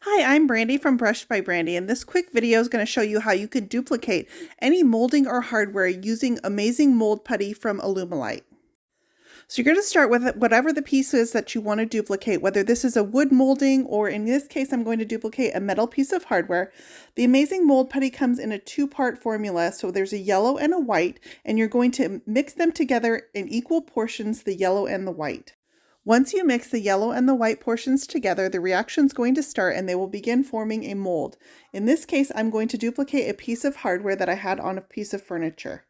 Hi, I'm Brandy from Brushed by Brandy, and this quick video is going to show you how you could duplicate any molding or hardware using amazing mold putty from Alumilite. So you're going to start with whatever the piece is that you want to duplicate, whether this is a wood molding or in this case I'm going to duplicate a metal piece of hardware. The amazing mold putty comes in a two-part formula, so there's a yellow and a white, and you're going to mix them together in equal portions, the yellow and the white. Once you mix the yellow and the white portions together, the reaction is going to start and they will begin forming a mold. In this case, I'm going to duplicate a piece of hardware that I had on a piece of furniture.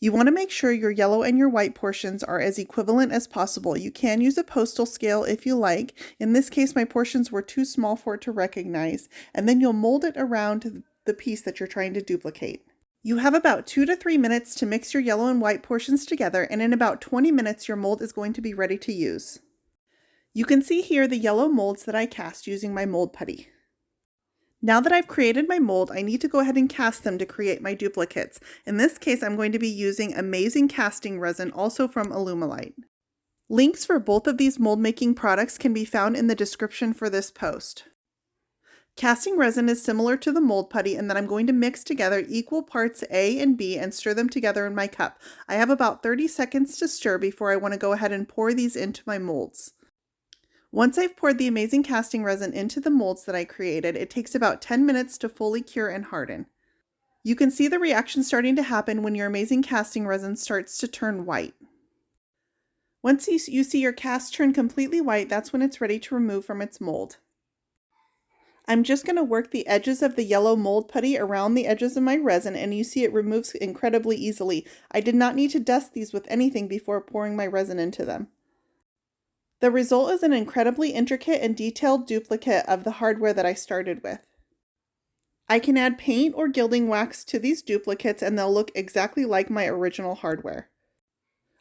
You want to make sure your yellow and your white portions are as equivalent as possible. You can use a postal scale if you like. In this case, my portions were too small for it to recognize, and then you'll mold it around the piece that you're trying to duplicate. You have about 2 to 3 minutes to mix your yellow and white portions together, and in about 20 minutes your mold is going to be ready to use. You can see here the yellow molds that I cast using my mold putty. Now that I've created my mold, I need to go ahead and cast them to create my duplicates. In this case, I'm going to be using amazing casting resin, also from Alumilite. Links for both of these mold making products can be found in the description for this post. Casting resin is similar to the mold putty in that I'm going to mix together equal parts A and B and stir them together in my cup. I have about 30 seconds to stir before I want to go ahead and pour these into my molds. Once I've poured the amazing casting resin into the molds that I created, it takes about 10 minutes to fully cure and harden. You can see the reaction starting to happen when your amazing casting resin starts to turn white. Once you see your cast turn completely white, that's when it's ready to remove from its mold. I'm just going to work the edges of the yellow mold putty around the edges of my resin, and you see it removes incredibly easily. I did not need to dust these with anything before pouring my resin into them. The result is an incredibly intricate and detailed duplicate of the hardware that I started with. I can add paint or gilding wax to these duplicates and they'll look exactly like my original hardware.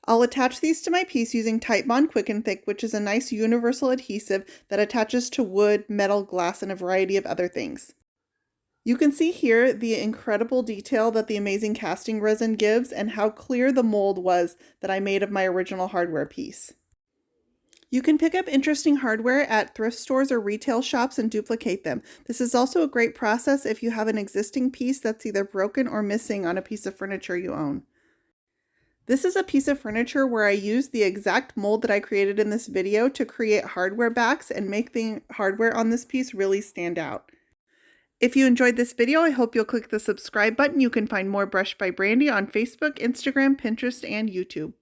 I'll attach these to my piece using Titebond Quick and Thick, which is a nice universal adhesive that attaches to wood, metal, glass, and a variety of other things. You can see here the incredible detail that the amazing casting resin gives and how clear the mold was that I made of my original hardware piece. You can pick up interesting hardware at thrift stores or retail shops and duplicate them. This is also a great process if you have an existing piece that's either broken or missing on a piece of furniture you own. This is a piece of furniture where I used the exact mold that I created in this video to create hardware backs and make the hardware on this piece really stand out. If you enjoyed this video, I hope you'll click the subscribe button. You can find more Brushed by Brandy on Facebook, Instagram, Pinterest, and YouTube.